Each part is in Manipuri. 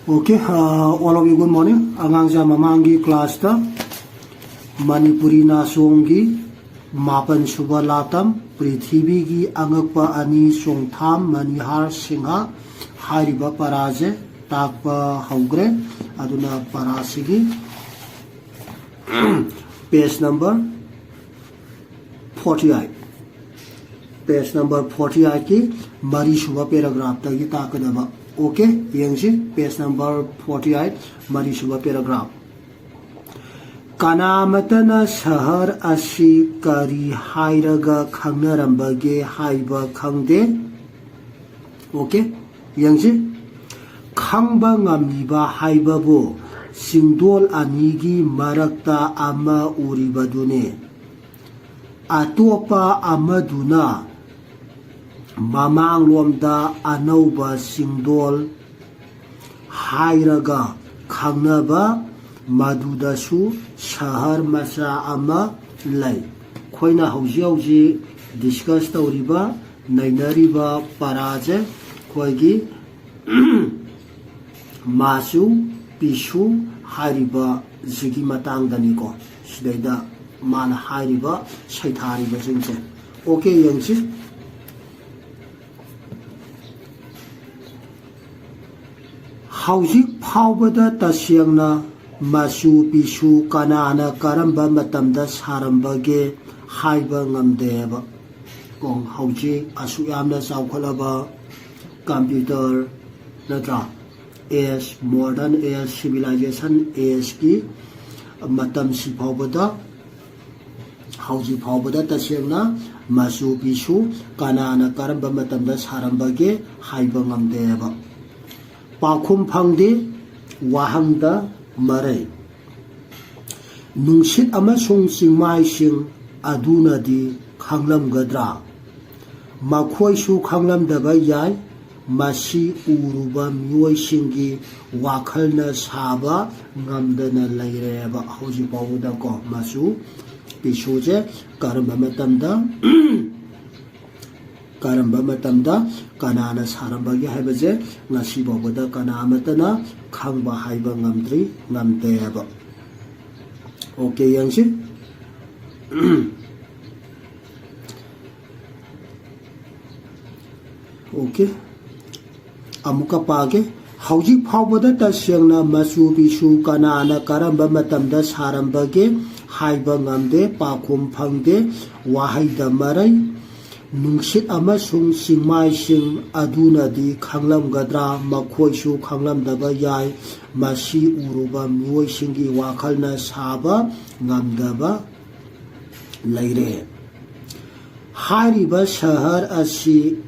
Okay, all of you good morning. Angang sa mamangi class ta Manipuri na songi mapan suba latam Prithibi gi angakpa ani songtham manihar singha hariba paraje takpa haugre aduna parasigi page number 48 page number 48 ki mari suba paragraph ta gi takadaba. Okay, yangsi page number 48 mari suba paragraph. Kanamatana shahar ashi kari hairaga khangnarambage haiba khangde. Okay, yangsi khangba ngamniba haiba bo singdol anigi marakta ama uribadune atopa amaduna mamanglomda anauba singdol hairaga khangnaba madudasu shahar macha ama lay khoina hauji discuss tawriba nainariba paraje khoigi masu pisu hariba zigi matangdani ko sidaida mana hariba saithariba jingse. Okay, yangsi Hauzik Paubada Tasyangna Masu Pisu Kanana Karamba Matamda Sarambage Haiba Ngamdeba Gong Hauzik Asuyamna Saukalaba Computer Natra as modern as civilization as ki Matam Si Paubada Hauzik Paubada Tasyangna Masu Pisu Kanana Karamba Matamda Sarambage Haiba Ngamdeba Pakum Pangdi Wahangda Maray Nungsit amasung singmai sing aduna di khanglam gadra Makhoi su khanglam daba yai Masi uruba miwai singi wakhalna saba ngamdana layreba Hauzik Paubada ko masu pisuje karamba matamda kanana sarambagi haibaje ngasi bawda kana amatana khangba haiba ngamdri ngamdeba. Okay, yangsi okay amuka page Hauzik Paubada tasyangna masu bisu kanana karamba matamda sarambage haiba ngamde pakum phangde wahaida marai Nungsit amasung singmai sing aduna di khanglam gadra makhoi su khanglam daba yai masi uruba miwai singi wakhalna saba ngamdaba laire hariba shahar asi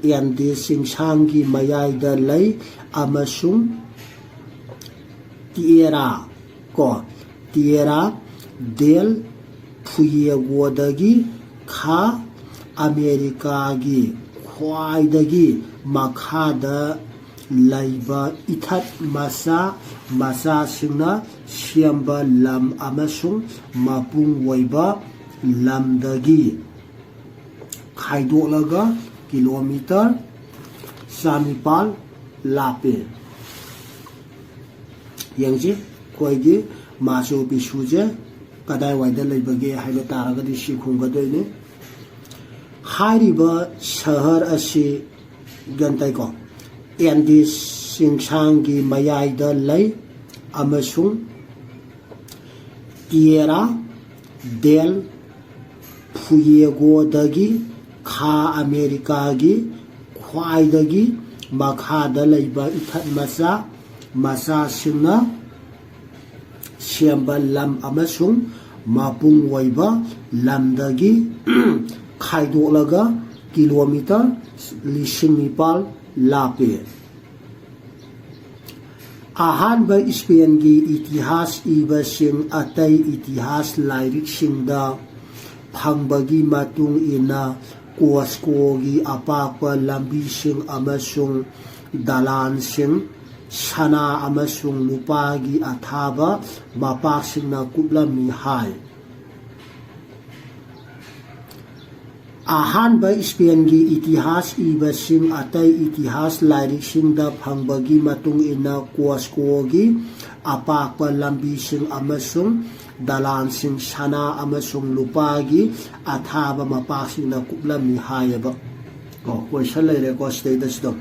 yande singsangi mayaida lay amasung tiera del Phuyegodagi Kha Amerikagi Khwaidagi Makhada Laiba Ithat Masa Singna Siamba Lam Amasung Mapung Waiba Lamdagi Khaidolaga Kilometer Sanipal Lape Yangji Khoigi Masu Pisuje Kadai waida laibage haiba taragadi si khunggadoine hariba shahar asi gantai ko endi singsangi mayaida lay amasung Tierra del Fuego dagi Kha America gi khwaidagi makhada laiba ithat masa singna Siamba lam amasung mapung waiba lamdagi khaidolaga kilometer lisingipal lape ahanba Spaingi itihas iba sing atay itihas lairik singda phangbagi matung ina Kuwaskogi apakpa lambi sing amasung dalan sing Sana amasung nupagi athaba mapasing na kublami hai अहानबा स्पेन की इतिहास इबसिंग अतई इतिहास लाइरिकसिंगदा फंगबगी मतुंग इना कोस्को की अपाकपा लंबीसिंग अमसुंग दलानसिंग सना अमसुंग लुपागी अथाबा मपासिंगना कुपलमी हायबा क्वेश्चन लेरेको स्टेटस दो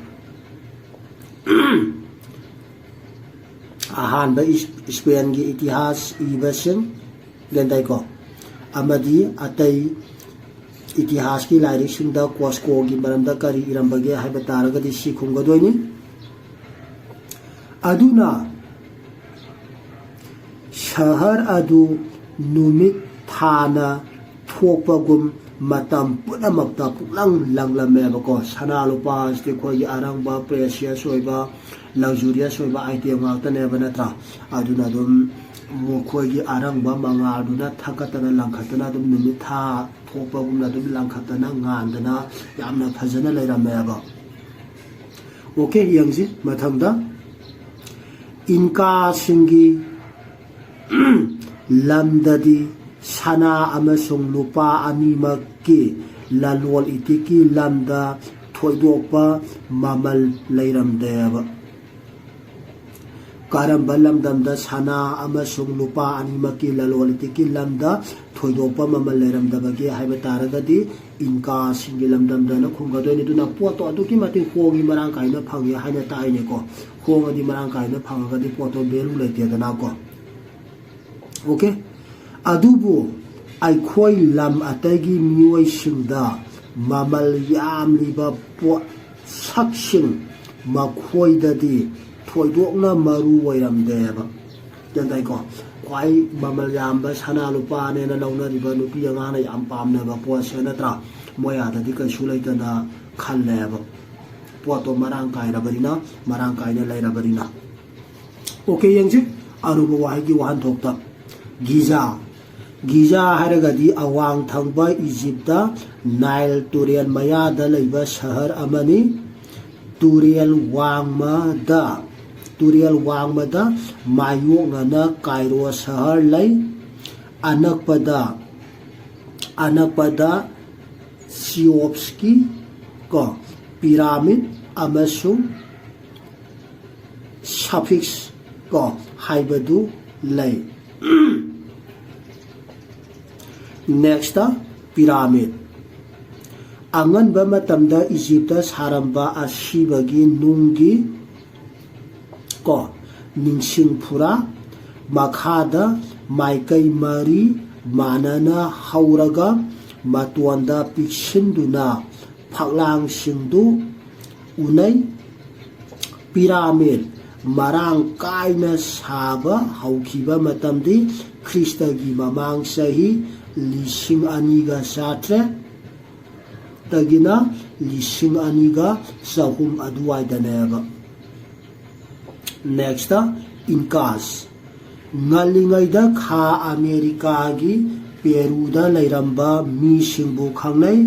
अहानबा स्पेन की इतिहास इबसिंग गेंदाइको अमदी अतई इतिहास की लाइरिकसिंगदा कोस्को की मरमदा करी इरंबगे हाइबा तारगदी सि खुंगदोइनी अदुना शहर अदु नुमित थाना थोकपगुम मतम पुनमक्ता पुलंग लंगलमेबको सना लुपा स्ते खोई अरंगबा प्रेशियस ओइबा लग्जूरियस ओइबा आइटम गातनेबा नत्रा अदुना दुम मोखोई अरंगबा मंगादुना थकतना लंखतना दुम नुमित था थोकपगुमना दुम लंखतना गांदना यामना फजना लेरमेबा ओके यंगजी मथंगदा इनका सिंगी लमददी सना अमसुंग लुपा अनिमकी ललोल इतिकी लमदा थोइदोपा ममल लेरमदेब कारंबा लमदमदा सना अमसुंग लुपा अनिमकी ललोल इतिकी लमदा थोइदोपा ममल लेरमदबगे हाइबा तारगदी इनका सिंगी लमदमदना खुंगदोइनि दुना पोतो अदुकी मति खोगी मरांग काइना फंगे हाइना ताइनेको खोगदी मरांग काइना फंगगदी पोतो बेलु लेतेदनाको ओके अदुबो आइखोई लम अतगी मियोई सिंगदा ममल यामलिबा पो सक्सिंग मखोइददी थोइदोकना मरु ओइरमदेबा जंदाइको क्वाई ममल यामबा सना लुपा नेना लौनरिबा नुपी अंगाना याम पामनेबा पोसे नत्रा मोयाददी कैसु लैतना खल्लेबा पोतो मरांग काइरबरिना मरांग काइना लैरबरिना ओके यंगजे अरुबो वाहिगी वाहन थोक्ता गिजा गिजा हरगदी अवांग थंगबा इजिप्टा नाइल तुरेल मयादा लैबा शहर अमनी तुरेल वांगमदा मायोंगना कायरो शहर लै अनकपदा सियोप्सकी को पिरामिड अमसुंग सफिक्स को हाइबदु लै नेक्स्ट पिरामिड अंगनबा मतमदा इजिप्ट सारंबा असिबगी नुंगी को निंगसिंगफुरा मखादा माइकई मरी मानना हौरगा मतोंदा पिक्सिंदुना फगलांग सिंदु उनै पिरामिड मरांग कायना साबा हौखिबा मतमदी ख्रिस्टगी ममांग सही लिसिंग अनिगा सात्रे तगिना लिसिंग अनिगा सहुम अदुवाइदनेबा next इनकास ngalingaida kha america gi peruda lairamba mi singbu khangnai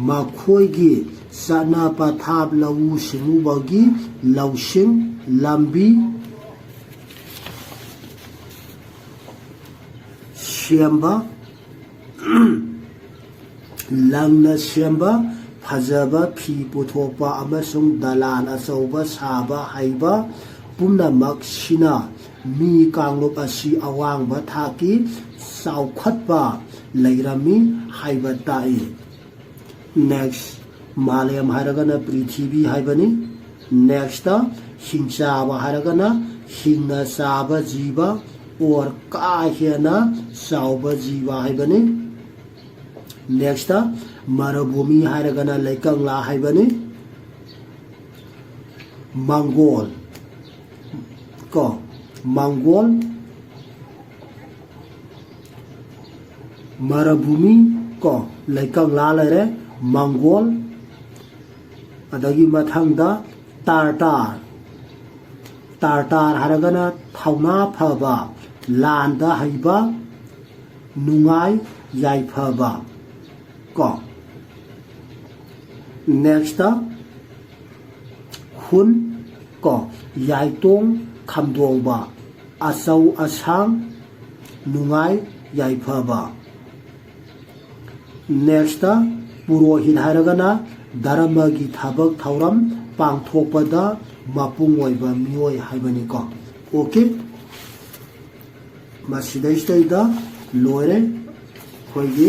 makhoi gi sana pathap lawu singu bagi lausing lambi siamba langna siamba phajaba phi puthopa amasung dalan achauba saba haiba pumnamak sina mi kanglup asi awangba thaki saukhatba lairami haiba tai next malayam haragana prithibi haibani next hingchaba haragana hingna saba jiba or kahena sauba jiba haibani next marabhumi haragana laikangla haibani mongol ko Mongol marabhumi ko laikang la lare Mongol adagi mathangda tartar haragana thauna phaba landa haiba nungai yai phaba ko next hun ko yai tong khamdongba asau asang nungai yai phaba next Purohit हाइरगना धर्मगी थबक थौरम पांथोकपदा मपुंग ओइबा मियोय हाइबनिको okay मसिदैस्टैदा लोरे खोइगी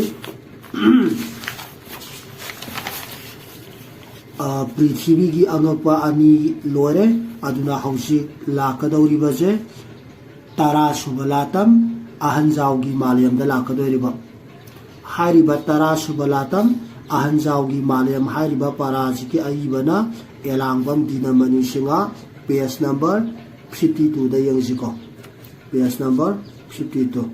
पृथ्वी की अंगपा अनी लोरे अदुना हौसी लाकदौरिबजे तरा सुबलातम अहंजावगी मालयमदा लाकदौरिबा हारिबा तरा सुबलातम अहंजावगी मालयम हारिबा पराजिकी अइबना एलांगबम दिनमनी सिंगा पेज नंबर 52 दा यंगजिको पेज नंबर 52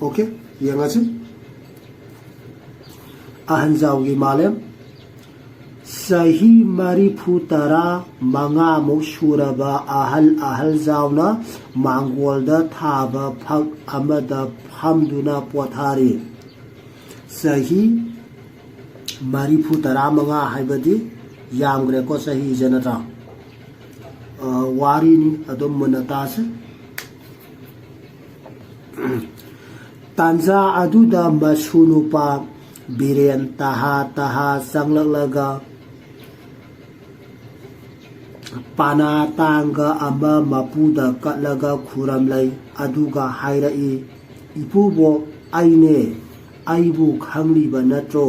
ओके यंगासी अहंजावगी मालयम सही मरीफू तरा मंगा मुसुरबा अहल जावना मांगोलदा थाबा फक अमदा फमदुना पोथारी सही मरीफू तरा मंगा हाइबदी यामग्रे को सही जनता वारीनी अदम मनतास तांजा अदुदा मसुनुपा बिरेन तहा संगलगा पाना तांगा अमा मपुदा कटलगा खुरमलै अदुगा हाइरई इपुबो आइने आइबु खंगलिबा नत्रो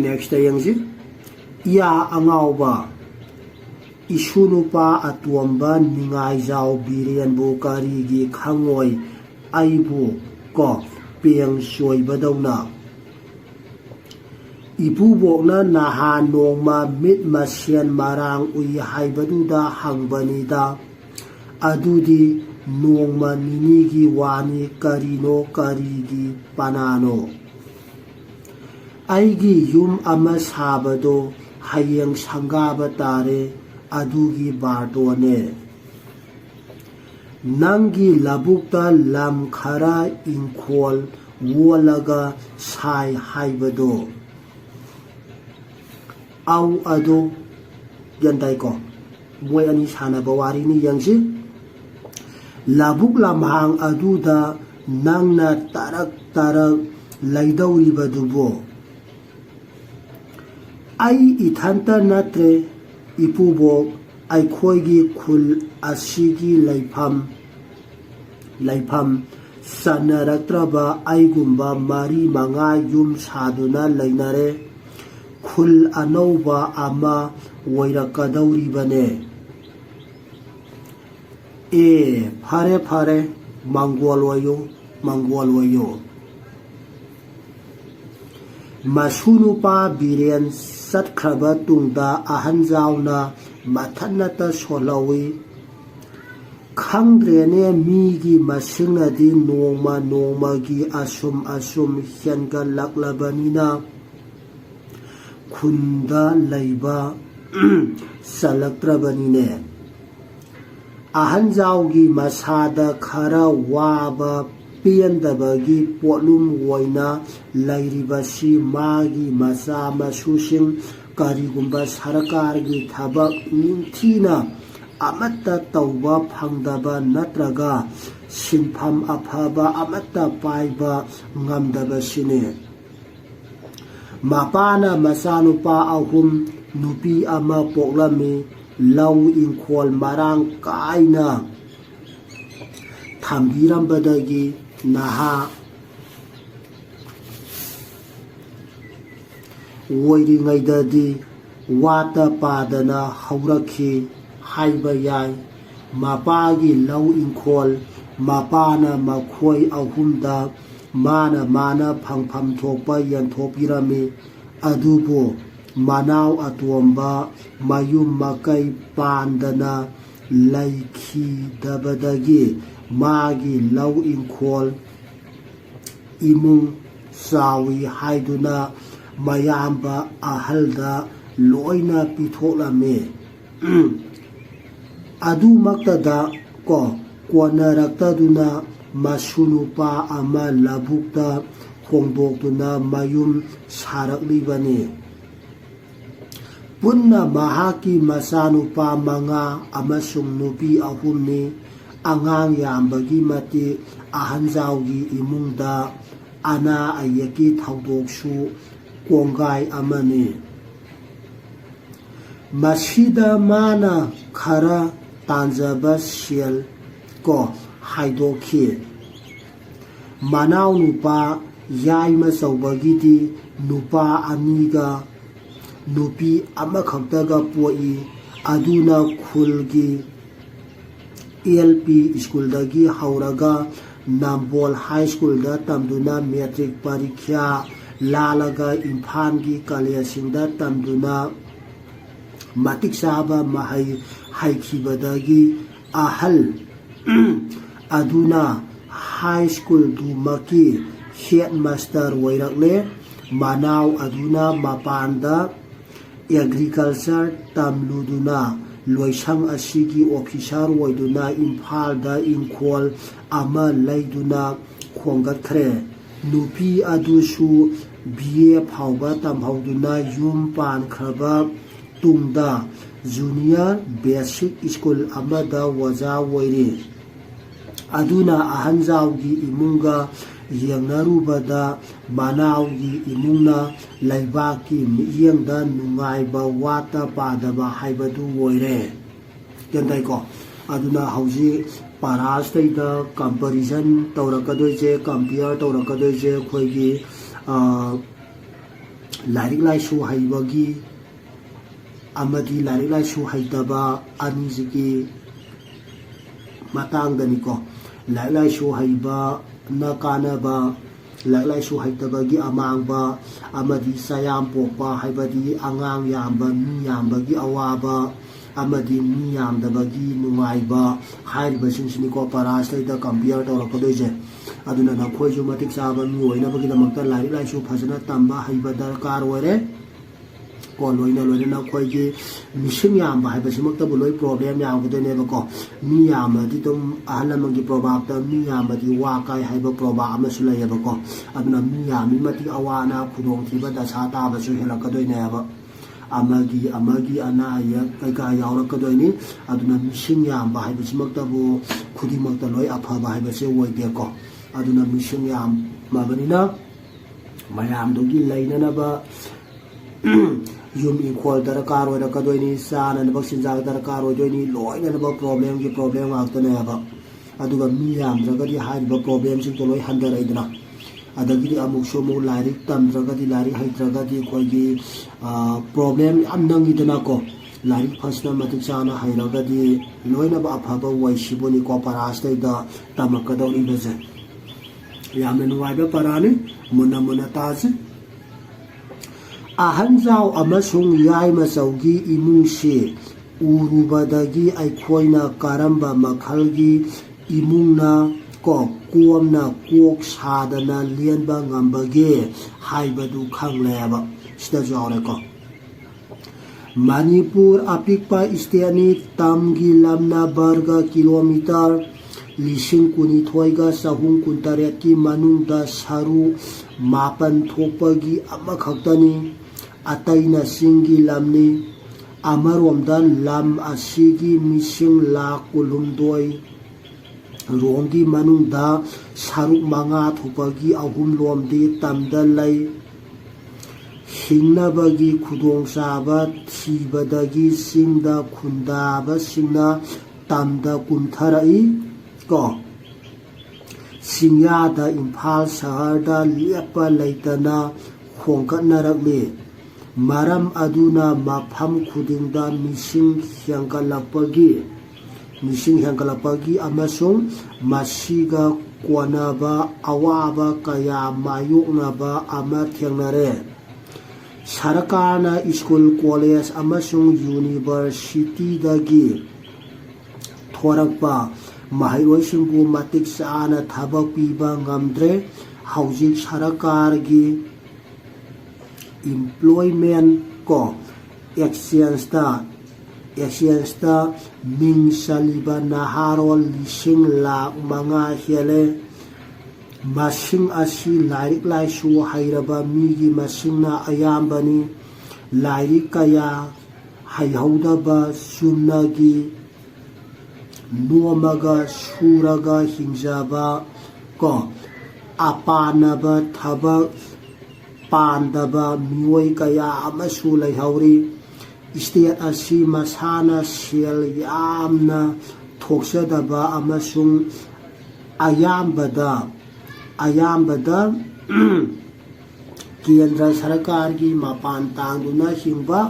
नेक्स्ट यंगजी या अंगावबा इशुनुपा अतुअम्बा निगाइजाव बिरेनबु कारिगी खंगोय आइबु को पेंग सोइबदौना इपुबोकना नाहा नोंगमा मिट मसेन मारांग उइ हाइबदुदा हंगबनिदा अदुदी नोंगमा निनीगी वानी करिनो करिगी पनानो आइगी युम अमा साबदो हयेंग संगाबा तारे अदुगी बारदोने नंगी लबुकता लम खरा इंखोल वोलगा साय हाइबदो आउ अदो यंताइको मोय अनि सानाबा वारिनी यंगसी लबुक लमहांग अदुदा नंगना तरक लैदौरिबदुबो आई इथंता नत्रे इपुबो आइखोइगी खुल असिगी लैफम सनरत्रबा आइगुम्बा मारी मंगा युम सादुना लैनरे खुल अनौबा अमा वैरकदौरिबने ए फारे मंगोल वयो मसुनुपा बिरेन सत्खरबा तुंगदा अहंजावना मथन्नता सोलवी खंद्रेने मीगी मसिंगनदी नोंगमागी असुम हेनगलक्लबनिना खुंदा लैबा सलक्त्रबनिने अहंजावगी मसादा खरा वाबा पेंदबगी पोलुम वोइना लैरिबसी मागी मचा मसुसिंग करिगुम्बा सरकारगी थबक निंथीना अमत्ता तौबा फंगदबा नत्रगा सिंफम अफबा अमत्ता पाइबा ngamdabasine mapana masanupa ahum nupi ama poklami lau inkhol marang kaina thambirambadagi naha oiringaidadi wata padana haurakhi haiba yai mapagi lau inkhol mapana makhoi ahumda mana phangpham thokpa yanthopirami adubo manau atomba mayum makai pandana laikhi dabadagi magi lau inkhol imung sawi haiduna mayamba ahalda loina pitholame adu maktada ko konarakta duna masunupa ama labukta ꯍꯣꯡꯗꯣꯛꯇꯨꯅ ꯃꯌꯨꯝ ꯁꯥꯔꯛꯂꯤꯕꯅꯤ꯫ ꯄꯨꯟꯅ ꯃꯍꯥꯛꯀꯤ ꯃꯆꯥꯅꯨꯄꯥ 5 ꯑꯃꯁꯨꯡ ꯅꯨꯄꯤ 3ꯅꯤ꯫ ꯑꯉꯥꯡ ꯌꯥꯝꯕꯒꯤ ꯃꯇꯤꯛ ꯑꯍꯟꯖꯥꯎꯒꯤ ꯏꯃꯨꯡꯗ ꯑꯅꯥ ꯑꯌꯦꯛꯀꯤ ꯊꯧꯗꯣꯛꯁꯨ ꯀꯣꯡꯒꯥꯏ ꯑꯃꯅꯤ꯫ ꯃꯁꯤꯗ ꯃꯥꯅ ꯈꯔ ꯇꯥꯟꯖꯕ ꯁꯦꯜ ꯍꯥꯏꯗꯣꯛꯈꯤ꯫ ꯃꯅꯥꯎꯅꯨꯄꯥ ꯌꯥꯏꯃꯆꯧꯕꯒꯤꯗꯤ ꯅꯨꯄꯥ 2ꯒ ꯅꯨꯄꯤ ꯑꯃꯈꯛꯇꯒ ꯄꯣꯛꯏ꯫ ꯑꯗꯨꯅ ꯈꯨꯜꯒꯤ LP ꯁ꯭ꯀꯨꯜꯗꯒꯤ ꯍꯧꯔꯒ ꯅꯝꯕꯣꯜ ꯍꯥꯏ ꯁ꯭ꯀꯨꯜꯗ ꯇꯝꯗꯨꯅ ꯃꯦꯇ꯭ꯔꯤꯛ ꯄꯔꯤꯈ꯭ꯌꯥ ꯂꯥꯜꯂꯒ ꯏꯝꯐꯥꯜꯒꯤ ꯀꯣꯂꯦꯖꯁꯤꯡꯗ ꯇꯝꯗꯨꯅ ꯃꯇꯤꯛ ꯆꯥꯕ ꯃꯍꯩ ꯍꯩꯈꯤꯕꯗꯒꯤ ꯑꯍꯜ ꯑꯗꯨꯅ ꯍꯥꯏ ꯁ꯭ꯀꯨꯜꯗꯨꯃꯛꯀꯤ ꯍꯦꯗ ꯃꯥꯁꯇꯔ ꯑꯣꯏꯔꯛꯂꯦ꯫ ꯃꯅꯥꯎ ꯑꯗꯨꯅ ꯃꯄꯥꯟꯗ ꯑꯦꯒ꯭ꯔꯤꯀꯜꯆꯔ ꯇꯝꯂꯨꯗꯨꯅ ꯂꯣꯏꯁꯪ ꯑꯁꯤꯒꯤ ꯑꯣꯐꯤꯁꯥꯔ ꯑꯣꯏꯗꯨꯅ ꯏꯝꯐꯥꯜꯗ ꯏꯪꯈꯣꯜ ꯑꯃ ꯂꯩꯗꯨꯅ ꯈꯣꯡꯒꯠꯈ꯭ꯔꯦ꯫ ꯅꯨꯄꯤ ꯑꯗꯨꯁꯨ BA ꯐꯥꯎꯕ ꯇꯝꯍꯧꯗꯨꯅ ꯌꯨꯝ ꯄꯥꯟꯈ꯭ꯔꯕ ꯇꯨꯡꯗ ꯖꯨꯅꯤꯌꯔ ꯕꯦꯁꯤꯛ ꯁ꯭ꯀꯨꯜ ꯑꯃꯗ ꯑꯣꯖꯥ ꯑꯣꯏꯔꯤ꯫ ꯑꯗꯨꯅ ꯑꯍꯟꯖꯥꯎꯒꯤ ꯏꯃꯨꯡꯒ ꯌꯦꯡꯅꯔꯨꯕꯗ ꯃꯅꯥꯎꯒꯤ ꯏꯃꯨꯡꯅ ꯂꯩꯕꯥꯛꯀꯤ ꯃꯤꯠꯌꯦꯡꯗ ꯅꯨꯡꯉꯥꯏꯕ ꯋꯥꯠꯇ ꯄꯥꯗꯕ ꯍꯥꯏꯕꯗꯨ ꯑꯣꯏꯔꯦ꯫ ꯒ꯭ꯌꯥꯟ ꯑꯗꯨꯅ ꯍꯧꯖꯤꯛ ꯄꯔꯥꯁꯤꯗꯩꯗ ꯀꯝꯄꯦꯔꯤꯖꯟ ꯇꯧꯔꯛꯀꯗꯣꯏꯁꯦ, ꯀꯝꯄꯤꯌꯔ ꯇꯧꯔꯛꯀꯗꯣꯏꯁꯦ ꯑꯩꯈꯣꯏꯒꯤ ꯂꯥꯏꯔꯤꯛ ꯂꯥꯏꯁꯨ ꯍꯩꯕꯒꯤ ꯑꯃꯗꯤ ꯂꯥꯏꯔꯤꯛ ꯂꯥꯏꯁꯨ ꯍꯩꯇꯕ ꯑꯅꯤꯁꯤꯒꯤ ꯃꯇꯥꯡꯗꯅꯤꯀꯣ꯫ ꯂꯥꯏꯔꯤꯛ ꯂꯥꯏꯁꯨ ꯍꯩꯕꯅ ꯀꯥꯟꯅꯕ, ꯂꯥꯏꯔꯤꯛ ꯂꯥꯏꯁꯨ ꯍꯩꯇꯕꯒꯤ ꯑꯃꯥꯡꯕ, ꯑꯃꯗꯤ ꯆꯌꯥꯝ ꯄꯣꯛꯄ ꯍꯥꯏꯕꯗꯤ ꯑꯉꯥꯡ ꯌꯥꯝꯕ, ꯃꯤ ꯌꯥꯝꯕꯒꯤ ꯑꯋꯥꯕ, ꯑꯃꯗꯤ ꯃꯤ ꯌꯥꯝꯗꯕꯒꯤ ꯅꯨꯡꯉꯥꯏꯕ ꯍꯥꯏꯔꯤꯕꯁꯤꯡꯁꯤꯅꯤꯀꯣ ꯄꯔꯥꯁꯤꯗꯩꯗ ꯀꯝꯄꯤꯌꯔ ꯇꯧꯔꯛꯀꯗꯣꯏꯁꯦ꯫ ꯑꯗꯨꯅ ꯅꯈꯣꯏꯁꯨ ꯃꯇꯤꯛ ꯆꯥꯕ ꯃꯤ ꯑꯣꯏꯅꯕꯒꯤꯗꯃꯛꯇ ꯂꯥꯏꯔꯤꯛ ꯂꯥꯏꯁꯨ ꯐꯖꯅ ꯇꯝꯕ ꯍꯩꯕ ꯗꯔꯀꯥꯔ ꯑꯣꯏꯔꯦ꯫ ꯂꯣꯏꯅ ꯑꯩꯈꯣꯏꯒꯤ ꯃꯤꯁꯤꯡ ꯌꯥꯝꯕ ꯍꯥꯏꯕꯁꯤꯃꯛꯇꯕꯨ ꯂꯣꯏ ꯄ꯭ꯔꯣꯕ꯭ꯂꯦꯝ ꯌꯥꯝꯒꯗꯣꯏꯅꯦꯕꯀꯣ꯫ ꯃꯤ ꯌꯥꯝꯃꯗꯤ ꯑꯗꯨꯝ ꯑꯍꯜ ꯂꯃꯟꯒꯤ ꯄ꯭ꯔꯣꯕꯥꯕꯇ ꯃꯤ ꯌꯥꯝꯃꯗꯤ ꯋꯥ ꯀꯥꯏ ꯍꯥꯏꯕ ꯄ꯭ꯔꯣꯕꯥꯕ ꯑꯃꯁꯨ ꯂꯩꯌꯦꯕꯀꯣ꯫ ꯑꯗꯨꯅ ꯃꯤ ꯌꯥꯝꯃꯤ ꯃꯇꯤꯛ ꯑꯋꯥ ꯑꯅꯥ ꯈꯨꯗꯣꯡꯊꯤꯕ ꯗꯁꯥ ꯇꯥꯕꯁꯨ ꯍꯦꯜꯂꯛꯀꯗꯣꯏꯅꯦꯕ꯫ ꯑꯃꯒꯤ ꯑꯅꯥ ꯑꯌꯦꯛ ꯀꯩꯀꯥ ꯌꯥꯎꯔꯛꯀꯗꯣꯏꯅꯤ꯫ ꯑꯗꯨꯅ ꯃꯤꯁꯤꯡ ꯌꯥꯝꯕ ꯍꯥꯏꯕꯁꯤꯃꯛꯇꯕꯨ ꯈꯨꯗꯤꯡꯃꯛꯇ ꯂꯣꯏ ꯑꯐꯕ ꯍꯥꯏꯕꯁꯦ ꯑꯣꯏꯗꯦꯀꯣ꯫ ꯑꯗꯨꯅ ꯃꯤꯁꯤꯡ ꯌꯥꯝꯃꯕꯅꯤꯅ ꯃꯌꯥꯝꯗꯨꯒꯤ ꯂꯩꯅꯅꯕ ꯌꯨꯝ ꯏꯪꯈꯣꯜ ꯗꯔꯀꯥꯔ ꯑꯣꯏꯔꯛꯀꯗꯣꯏꯅꯤ, ꯆꯥꯅꯅꯕ ꯆꯤꯟꯖꯥꯛ ꯗꯔꯀꯥꯔ ꯑꯣꯏꯗꯣꯏꯅꯤ, ꯂꯣꯏꯅꯅꯕ ꯄ꯭ꯔꯣꯕ꯭ꯂꯦꯝꯒꯤ ꯄ꯭ꯔꯣꯕ꯭ꯂꯦꯝ ꯉꯥꯛꯇꯅꯦꯕ꯫ ꯑꯗꯨꯒ ꯃꯤ ꯌꯥꯝꯗ꯭ꯔꯒꯗꯤ ꯍꯥꯏꯔꯤꯕ ꯄ꯭ꯔꯣꯕ꯭ꯂꯦꯝꯁꯤꯡꯗꯣ ꯂꯣꯏ ꯍꯟꯊꯔꯛꯏꯗꯅ꯫ ꯑꯗꯒꯤꯗꯤ ꯑꯃꯨꯛꯁꯨ ꯂꯥꯏꯔꯤꯛ ꯇꯝꯗ꯭ꯔꯒꯗꯤ, ꯂꯥꯏꯔꯤꯛ ꯍꯩꯇ꯭ꯔꯒꯗꯤ ꯑꯩꯈꯣꯏꯒꯤ ꯄ꯭ꯔꯣꯕ꯭ꯂꯦꯝ ꯌꯥꯝ ꯅꯪꯉꯤꯗꯅꯀꯣ꯫ ꯂꯥꯏꯔꯤꯛ ꯐꯖꯅ ꯃꯇꯤꯛ ꯆꯥꯅ ꯍꯩꯔꯒꯗꯤ ꯂꯣꯏꯅꯕ ꯑꯐꯕ ꯑꯣꯏꯁꯤꯕꯨꯅꯤꯀꯣ ꯄꯔꯥꯁꯤꯗꯩꯗ ꯇꯝꯃꯛꯀꯗꯧꯔꯤꯕꯁꯦ꯫ ꯌꯥꯝꯅ ꯅꯨꯡꯉꯥꯏꯕ ꯄꯔꯥꯅꯤ, ꯃꯨꯟꯅ ꯇꯥꯁꯤ꯫ ꯑꯍꯟꯖꯥꯎ ꯑꯃꯁꯨꯡ ꯌꯥꯏꯃꯆꯧꯒꯤ ꯏꯃꯨꯡꯁꯤ ꯎꯔꯨꯕꯗꯒꯤ ꯑꯩꯈꯣꯏꯅ ꯀꯔꯝꯕ ꯃꯈꯜꯒꯤ ꯏꯃꯨꯡꯅ ꯀꯣꯝꯅ ꯀꯣꯛ ꯁꯥꯗꯅ ꯂꯦꯟꯕ ꯉꯝꯕꯒꯦ ꯍꯥꯏꯕꯗꯨ ꯈꯪꯂꯦꯕ꯫ ꯁꯤꯗꯁꯨ ꯌꯥꯎꯔꯦꯀꯣ꯫ ꯃꯅꯤꯄꯨꯔ ꯑꯄꯤꯛꯄ ꯁ꯭ꯇꯦꯠꯅꯤ꯫ ꯇꯝꯒꯤ ꯂꯝꯅ ꯕꯔꯒ ꯀꯤꯂꯣꯃꯤꯇꯔ 12,938ꯀꯤ ꯃꯅꯨꯡꯗ ꯁꯔꯨꯛ 9 ꯊꯣꯛꯄꯒꯤ ꯑꯃꯈꯛꯇꯅꯤ꯫ ꯑꯇꯩꯅ ꯆꯤꯡꯒꯤ ꯂꯝꯅꯤ꯫ ꯑꯃꯔꯣꯝꯗ ꯂꯝ ꯑꯁꯤꯒꯤ ꯃꯤꯁꯤꯡ ꯂꯥꯈ 18 ꯔꯣꯝꯒꯤ ꯃꯅꯨꯡꯗ ꯁꯔꯨꯛ 5 ꯊꯣꯛꯄꯒꯤ 3 ꯇꯝꯗ ꯂꯩ꯫ ꯍꯤꯡꯅꯕꯒꯤ ꯈꯨꯗꯣꯡꯆꯥꯕ ꯊꯤꯕꯗꯒꯤ ꯆꯤꯡꯗ ꯈꯨꯟꯗꯥꯕꯁꯤꯡꯅ ꯇꯝꯗ ꯀꯨꯝꯊꯔꯛꯏ꯫ ꯆꯤꯡꯌꯥꯗ ꯏꯝꯐꯥꯜ ꯁꯍꯔꯗ ꯂꯦꯞꯄ ꯂꯩꯇꯅ ꯈꯣꯡꯀꯠꯅꯔꯛꯂꯤ꯫ ꯃꯔꯝ ꯑꯗꯨꯅ ꯃꯐꯝ ꯈꯨꯗꯤꯡꯗ ꯃꯤꯁꯤꯡ ꯍꯦꯟꯒꯠꯂꯛꯄꯒꯤ ꯑꯃꯁꯨꯡ ꯃꯁꯤꯒ ꯀꯣꯟꯅꯕ ꯑꯋꯥꯕ ꯀꯌꯥ ꯃꯥꯌꯣꯛꯅꯕ ꯑꯃ ꯊꯦꯡꯅꯔꯦ꯫ ꯁꯔꯀꯥꯔꯅ ꯁ꯭ꯀꯨꯜ, ꯀꯣꯂꯦꯖ ꯑꯃꯁꯨꯡ ꯌꯨꯅꯤꯚꯔꯁꯤꯇꯤꯗꯒꯤ ꯊꯣꯔꯛꯄ ꯃꯍꯩꯔꯣꯏꯁꯤꯡꯕꯨ ꯃꯇꯤꯛ ꯆꯥꯅ ꯊꯕꯛ ꯄꯤꯕ ꯉꯝꯗ꯭ꯔꯦ꯫ ꯍꯧꯖꯤꯛ ꯁꯔꯀꯥꯔꯒꯤ ꯏꯝꯄ꯭ꯂꯣꯏꯃꯦꯟ ꯑꯦꯛꯁꯆꯦꯟꯖꯇ ꯃꯤꯡ ꯆꯜꯂꯤꯕ ꯅꯍꯥꯔꯣꯜ 5,00,000 ꯍꯦꯜꯂꯦ꯫ masing asi lairik laisu hairaba migi masingna ayambani lairik kaya haihawdaba sumnagi nuamaga suraga hingjaba ko apanaba thabak pandaba mioi kaya amasu laihawri state asi masana sel yamna thoksadaba amasung ayambada kendra sarkar gi mapan tangduna hingba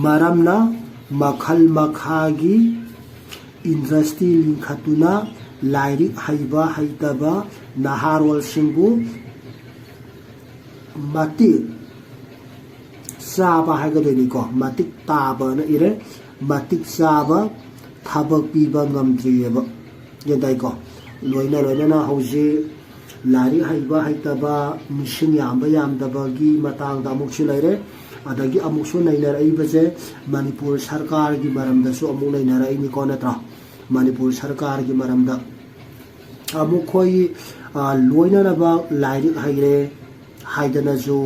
maramna makhal makhagi industry linkhatuna lairik haiba haitaba naharwal singbu matik saba haigadoni ko matik taba na ire matik saba thabak piba ngamdriyeba yadai ko loina na hauji lairik haiba haitaba mising yamba yamdaba gi matang da amuk laire adagi amuk su nainar ai baje manipur sarkar gi maramda su amuk nainar ai ni ko natra manipur sarkar gi maramda amuk khoi loina na ba lairik haire haidana ju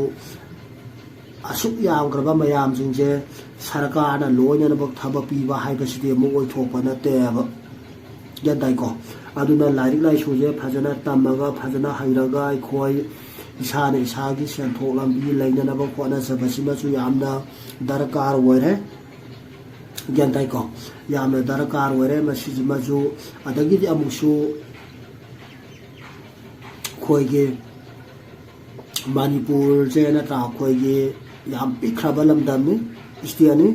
asuk yamgraba mayam jingje sarkar na loina na bak thaba piba haibasidi amuk oi thokpa na teba yadai ko aduna lairik laisu je phajana tamaga phajana hairaga ai khoi isana isagi senthok lambi lainanaba khona sabasima chu yamna darkar oire gyantai ko yamna darkar oire masijima ju adagi di amusu khoige manipur je na ta khoige yam pikraba lamdam ni istiani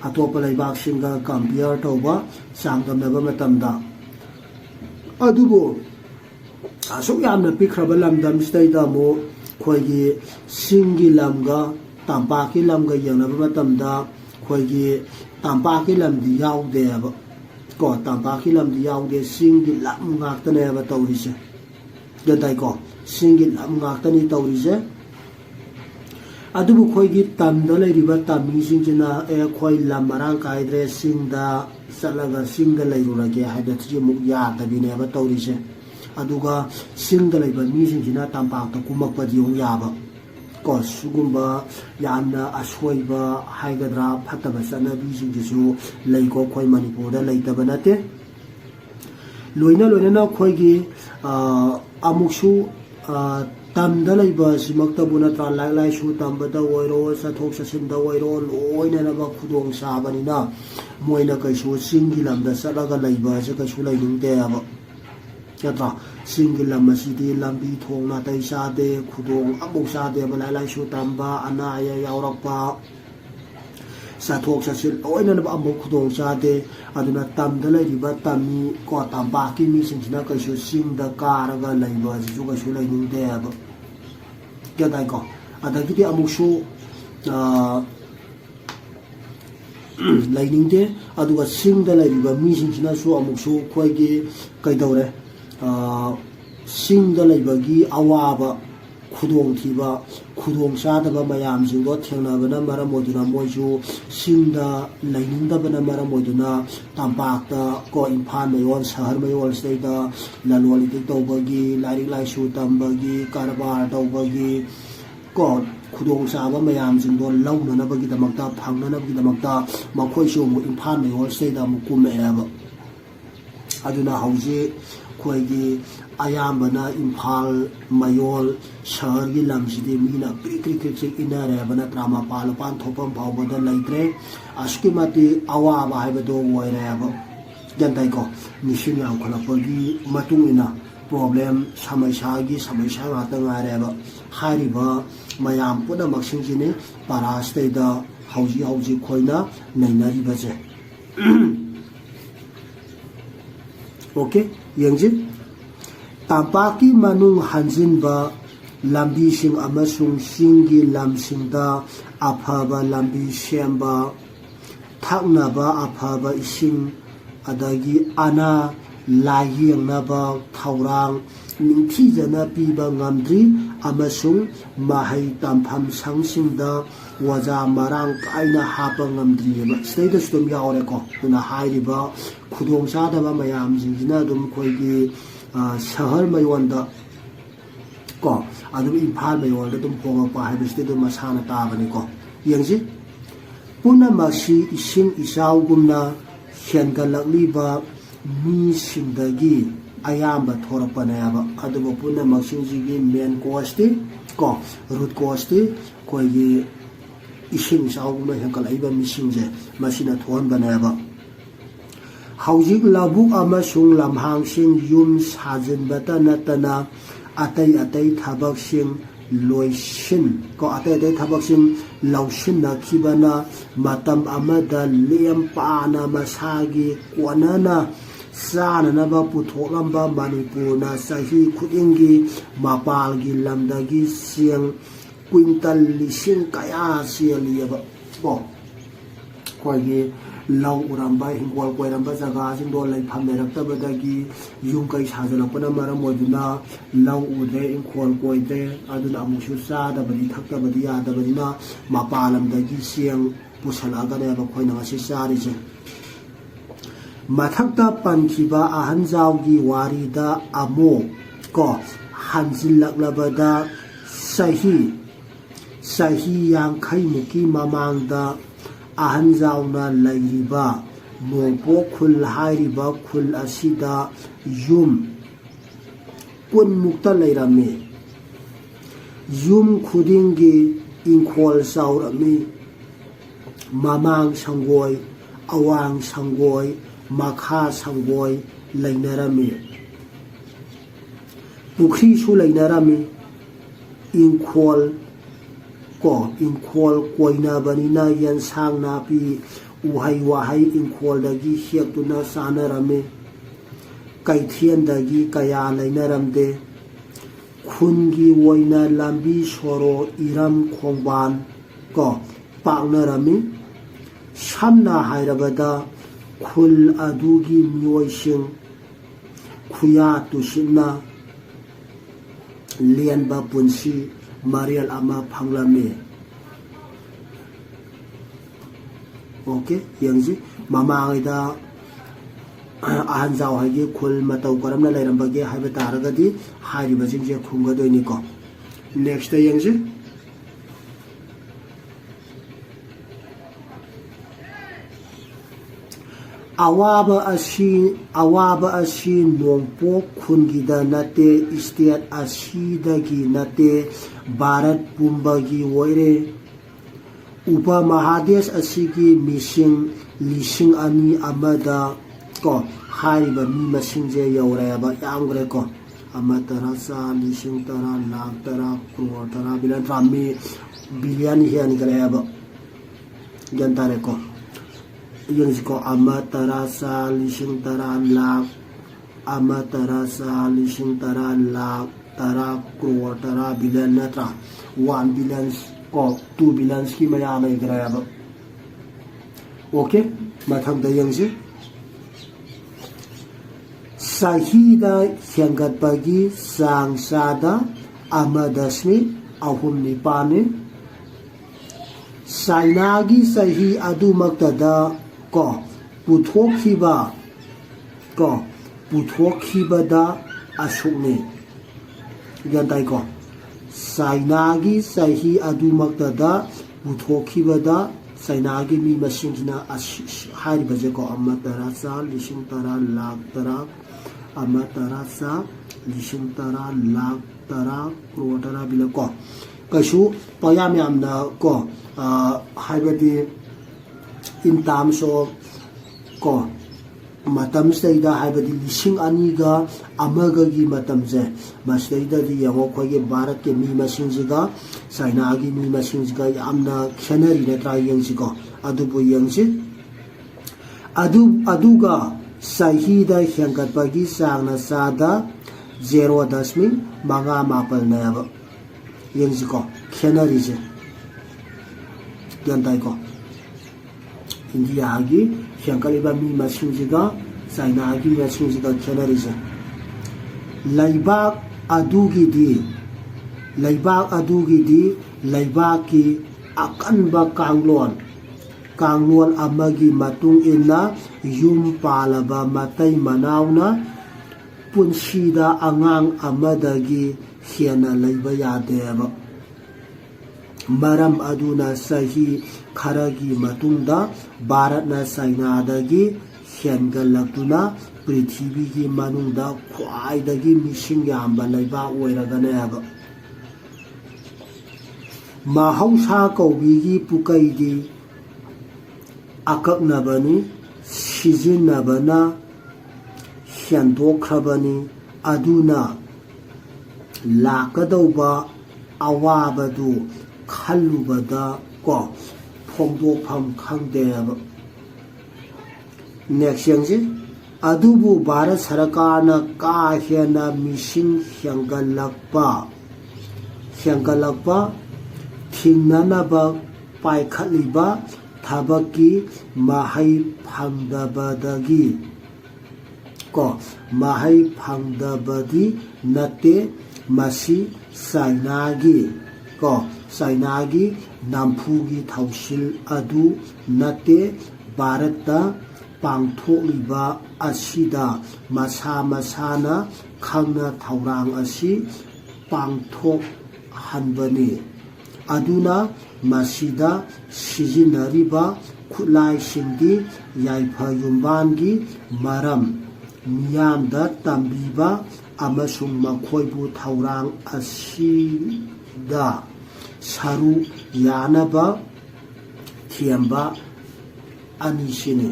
atopa laibak singa compare toba sangdamnaba matamda adubo asuk yamna pikraba lamdam staida mo khoigi singi lamga tampaki lamga yangnaba matamda khoigi tampaki lamdi yaude ba ko tampaki lamdi yaude singi lam ngaktane ba tawrise yadai ko singi lam ngaktani tawrise adubu khoigi tamda leiriba tammi singjina e khoi lam marang kaidre singda salaga singa leirurage hadatri muk ya tabine ba tawrise aduga singda leiba misingina tampakta kumakpa diong yaba ko sugumba yamna ashoiba haigadra phataba sanabi singjisu leiko khoi manipurda leitaba nate loina na khoigi amuksu tamda leiba simakta buna tra lai su tambada oiro sathok sasinda oiro loina na ba khudong sabanina moina kaisu singi lamda salaga leiba se kaisu leidingte aba yatra singi lamasidi lambi thong na tai sade khudong amuk sade balai lai su tamba anaya yaurakpa sathok sasil oina na ba amuk khudong sade aduna tamda leiriba tammi ko tamba ki mi singsina kaisu singda karaga leiba jisu kaisu leidingte aba yadai ko adagi amuk su lainingde aduga singda leiriba mi singsina su amuk su khoigi kaidore singda leibagi awaba khudong thiba khudong sadaba mayam jingdo thengnabana maram oduna moju singda lainingdabana maram oduna tampakta ko imphal mayon shahar mayon staida lalwaliti tawbagi lairik laisu tambagi karbar tawbagi ko khudong saba mayam jingdo launanabagi damakta phangnanabagi damakta makhoi su mu imphal mayon staida mu kumeba aduna hauji khoigi ayambana imphal mayol shahargi lamsidi mina krik inare bana trama palapan thopam phawbada laitre askimati awaba haibado oire aba jantai ko mishing yaw khalapagi matungina problem samaisagi samaisa ngata ngare aba hariba mayam puna maksingjini parastaida hauji khoina nainari baje okay yangjin tampaki manung hanjinba lambi sing amasung singi lamsingda afaba lambi semba thaknaba afaba ising adagi ana ꯂꯥꯏ ꯌꯦꯡꯅꯕ ꯊꯧꯔꯥꯡ ꯅꯤꯡꯊꯤꯖꯅ ꯄꯤꯕ ꯉꯝꯗ꯭ꯔꯤ ꯑꯃꯁꯨꯡ ꯃꯍꯩ ꯇꯝꯐꯝ ꯁꯪꯁꯤꯡꯗ ꯑꯣꯖꯥ ꯃꯔꯥꯡ ꯀꯥꯏꯅ ꯍꯥꯞꯄ ꯉꯝꯗ꯭ꯔꯤꯑꯕ ꯁꯤꯗꯩꯗꯁꯨ ꯑꯗꯨꯝ ꯌꯥꯎꯔꯦꯀꯣ ꯑꯗꯨꯅ ꯍꯥꯏꯔꯤꯕ ꯈꯨꯗꯣꯡꯆꯥꯗꯕ ꯃꯌꯥꯝꯁꯤꯡꯁꯤꯅ ꯑꯗꯨꯝ ꯑꯩꯈꯣꯏꯒꯤ ꯁꯍꯔ ꯃꯌꯣꯟꯗ ꯀꯣ ꯑꯗꯨꯝ ꯏꯝꯐꯥꯜ ꯃꯌꯣꯟꯗ ꯑꯗꯨꯝ ꯍꯣꯡꯉꯛꯄ ꯍꯥꯏꯕꯁꯤꯗꯤ ꯑꯗꯨꯝ ꯃꯁꯥꯅ ꯇꯥꯕꯅꯤꯀꯣ ꯌꯦꯡꯁꯤ ꯄꯨꯝꯅꯃꯛꯁꯤ ꯏꯁꯤꯡ ꯏꯆꯥꯎꯒꯨꯝꯅ ꯍꯦꯟꯒꯠꯂꯛꯂꯤꯕ ꯃꯤꯁꯤꯡꯗꯒꯤ ꯑꯌꯥꯝꯕ ꯊꯣꯔꯛꯄꯅꯦꯕ ꯑꯗꯨꯕꯨ ꯄꯨꯝꯅꯃꯛꯁꯤꯡꯁꯤꯒꯤ ꯃꯦꯟ ꯀꯣꯁꯇꯤ ꯀꯣ ꯔꯨꯠ ꯀꯣꯁꯇꯤ ꯑꯩꯈꯣꯏꯒꯤ ꯏꯁꯤꯡ ꯏꯆꯥꯎꯒꯨꯝꯅ ꯍꯦꯟꯒꯠꯂꯛꯏꯕ ꯃꯤꯁꯤꯡꯁꯦ ꯃꯁꯤꯅ ꯊꯣꯛꯍꯟꯕꯅꯦꯕ ꯍꯧꯖꯤꯛ ꯂꯧꯕꯨꯛ ꯑꯃꯁꯨꯡ ꯂꯝꯍꯥꯡꯁꯤꯡ ꯌꯨꯝ ꯁꯥꯖꯤꯟꯕꯇ ꯅꯠꯇꯅ ꯑꯇꯩ ꯊꯕꯛꯁꯤꯡ ꯂꯧꯁꯤꯟꯅꯈꯤꯕꯅ ꯃꯇꯝ ꯑꯃꯗ ꯂꯦꯝ ꯄꯥꯅ ꯃꯁꯥꯒꯤ ꯀꯣꯟꯅꯅ ꯆꯥꯅꯅꯕ ꯄꯨꯊꯣꯛꯂꯝꯕ ꯃꯅꯤꯄꯨꯔꯅ ꯆꯍꯤ ꯈꯨꯗꯤꯡꯒꯤ ꯃꯄꯥꯜꯒꯤ ꯂꯝꯗꯒꯤ ꯆꯦꯡ ꯀ꯭ꯋꯤꯟꯇꯜ ꯂꯤꯁꯤꯡ ꯀꯌꯥ ꯆꯦꯜꯂꯤꯑꯕ ꯀꯣ ꯑꯩꯈꯣꯏꯒꯤ ꯂꯧ उरंबा हिंगोल कोइरंबा जगह लेफम लेरक्तबदगी युम कई साजलपना मरम ओइदुना लौ उद्रे इंखोल कोइद्रे अदुना अमुसु चादबदि थक्तबदि यादबदिना मपालमदगी सियंग पुसलागनेबा खोइना ngasi चारिजे मथक्ता पनखिबा अहनजावगी वारीदा अमो को हंजिलक्लबदा सही यांखैमुकी ममांगदा अहनजावना लैरिबा नोंपो खुल हाइरिबा खुल असिदा युम कुनमुक्ता लैरमे युम खुदिंगी इंखोल साउरमी ममांग संगोय अवांग संगोय मखा संगोय लैनरमी पुखरीसु लैनरमी इंखोल कोइनाबनिना यंसांग नापी उहाई वाहाई इंखोलदगी हेक्तुना सानरमे कैथियनदगी कया लैनरमदे खुनगी वोइना लंबी सोरो इरम खोंबान को पाकनरमी समना हाइरबदा खुल अदुगी मियोइसिंग खुया तुसिना लेनबा पुंसी मारियल अमा फंगलामे ओके यंगजी ममांगदा अहनजाव हाइगे खुल मतौ करमना लैरंबगे हाइबे तारगदी हाइरिबा जिंजे खुंगदोइनिको नेक्स्ट यंगजी अवाब असी नोंपोक खुनगिदा नते स्टेट असीदगी नते भारत पुंबगी वोइरे उपा महादेश असीगी मिसिंग लिसिंग अनि अमदा को हारिबा मी मसिंजे यौरेबा यांगरे को अमतरा सा लिसिंग तरा लाख तरा करोड़ तरा बिलियन हियान गरेबा जनतारे को यंगजिको अमतरा सा लिसिंग तरा लाख अमतरा सा लिसिंग तरा लाख तरा करोड़ तरा बिलियन नत्रा 1 बिलियन को 2 बिलियन की मया में गराब ओके मथंगदा यंगजी सहीदा हेंगतपगी सांगसादा अमदस्मी अहुम निपाने साइनागी सही अदुमक्तदा को पुथोखिबदा असुकने गंताई को साइनागी सही अदुमक्तदा पुथोखिबदा साइनागी मी मसिंजना हारिबजे को अमतरा सा लिसिंग तरा लाख तरा अमतरा सा लिसिंग तरा लाख तरा करोड़ तरा बिल को कशु पयाम यामना को हाइबदी इन टर्म्स ऑफ को मतम सेदा हाइबदी लिसिंग अनीगा अमगगी मतम जे मस्तेदा दी यंगो खोगे भारत के मी मसिंजिगा चाइना गी मी मसिंजिगा यामना खेनरी नत्रा यंजिको अदुबु यंजि अदुगा सहीदा हेंगतपगी सांगना सादा 0.5 नेब यंजिको खेनरी जे गंताई को इंडिया गी हेंगलिबा मी मसिंजिगा चाइनागी मैसिंग खेनरीजे लैबाक अदुगिदी लैबाकी अकनबा कांगलोन अमगी मतुंग इन्ना युम पालबा मतै मनावना पुंसीदा आंगांग अमदगी हेना लैबा यादेबा मरम अदुना सही खरगी मतुंगदा भारतना चाइनादगी हेनगलक्तुना पृथ्वीगी मनुंगदा ख्वाइदगी मिसिंग याम्बा लैबा ओइरगनेबा महौसा कौबिगी पुकैदी अकक्नबनी सिजिन्नबना हेंदोख्रबनी अदुना लाकदौबा अवाबदु खल्लुबदा को फोंदोफम खंगदेबा नेक्स्ट यंगजी अदुबु भारत सरकारना का हेना मिसिंग हेंगलक्पा थिंगननबा पाइखलिबा थाबकी महै फंगदबदगी को महै फंगदबदी नते मसी चाइनागी नामफुगी थौसिल अदु नते भारतदा पांथोलिबा असिदा मसा मसाना खंगना थौरांग असी पांथोक हनबनी अदुना मसीदा सिजिनरिबा खुलाई सिंदी याइफा युम्बानगी मरम मियामदा तंबीबा अमसुंग मखोइबु थौरांग असिदा सरू यानबा थियम्बा अनिसिने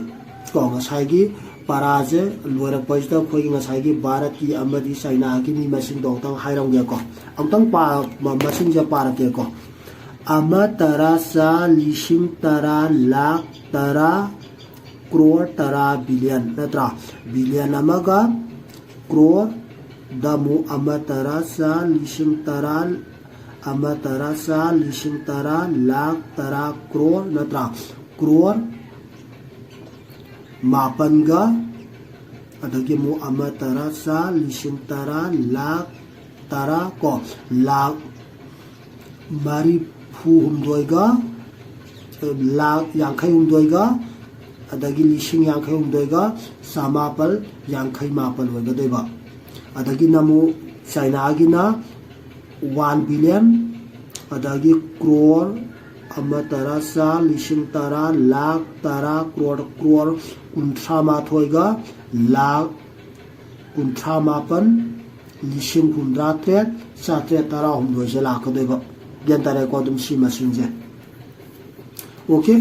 को ngसाइगी पाराजे लोरपजदा खोइ ngसाइगी भारत की अमदी चाइना की मी मसिंग दोंतंग हाइरंगे को अंतंग पा मसिंग जे पारके को अमा तरा सा लिसिंग तरा लाख तरा क्रोर तरा बिलियन नत्रा बिलियन अमगा क्रोर दमु अमा तरा सा लिसिंग तरा लाख तरा क्रोर नत्रा क्रोर मापनगा अदगी मु अमा तरा सा लिसिंग तरा लाख तरा को लाख मारी फू हुमदोइगा लाख यांखै हुमदोइगा अदगी लिसिंग यांखै हुमदोइगा सामापल यांखै मापल होइगदैबा अदगी नमु चाइनागिना 1 बिलियन अदगी क्रोर अमा तरा सा लिसिंग तरा लाख तरा क्रोर कुंथ्रा माथोइगा लाख कुंथ्रा मापन लिसिंग हुमद्रा त्रेट सात्रे तरा हुमदोइसे लाखदैबा गेन तारे को दुम सी मसिंजे ओके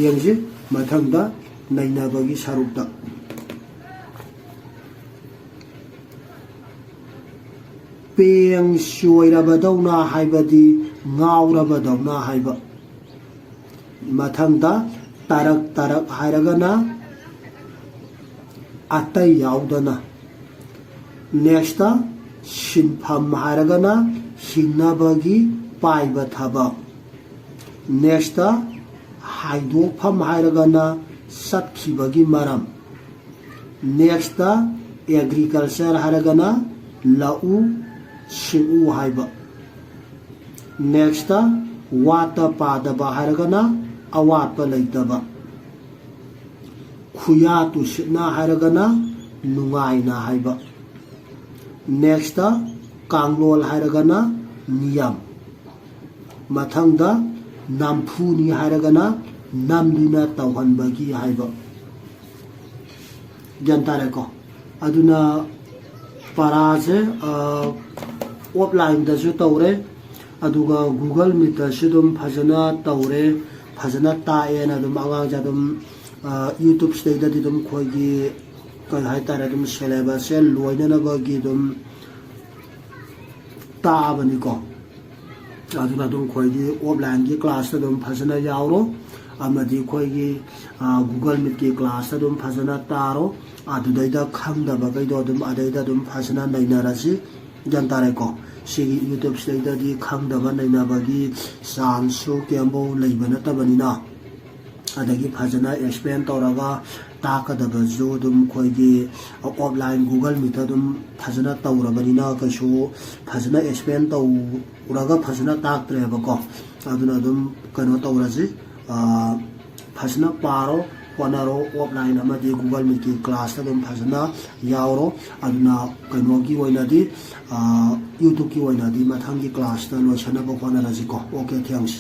यंगजे मथंगदा नैनाबगी सारुकता पेंग सोइरबदौना हाइबदी ngaurabadौना हाइबा मथंगदा तारक हाइरगना अतै याउदना नेक्स्ट सिनफम हाइरगना हिंगनाबगी पाइबा थाबा नेक्स्ट हाइदोफम हाइरगना सत्खिबगी मरम नेक्स्ट एग्रीकल्चर हाइरगना लाउ सिंउ हाइबा नेक्स्ट वात पादबा हाइरगना अवात लैतबा खुया तुसिना हाइरगना नुंगाइना हाइबा नेक्स्ट कांगलोल हाइरगना नियम मथंगदा नामफुनी हाइरगना नामदुना तौहनबगी हाइबा जनतारे को अदुना पाराजे ऑफलाइन दसु तौरे अदुगा गूगल मीट दसुदुम फजना तौरे फजना ताएना दुम आंगां जादुम यूट्यूब स्टेट दुम खोगी कय हाइतारे दुम सिलेबस से लोइननबगी दुम ताबनी को अदुना दुम खोगी ऑफलाइन की क्लास दुम फजना यावरो अमदी खोगी गूगल मीट की क्लास दुम फजना तारो अदुदैदा खंगदबा गैदो दुम अदैदा दुम फजना नैनारासि जनतारे को सिगी यूट्यूब स्टेट दी खंगदबा नैनाबगी चांसु केम्बो लैबा नतबनिना अदगी फजना एक्सप्लेन तौरगा ताकदबजु दुम खोइगी ऑफलाइन गूगल मीट दुम फजना तौरबनिना कशु फजना एक्सप्लेन तौरगा फजना ताक्त्रेबको अदुना दुम कनो तौरजि फजना पारो होनारो ऑफलाइन अमदि गूगल मीट की क्लास दुम फजना यावरो अदुना कनो की ओइनादि यूट्यूब की ओइनादि मथंगी क्लास ता लोइसनबो होनाराजिको ओके थैंक्स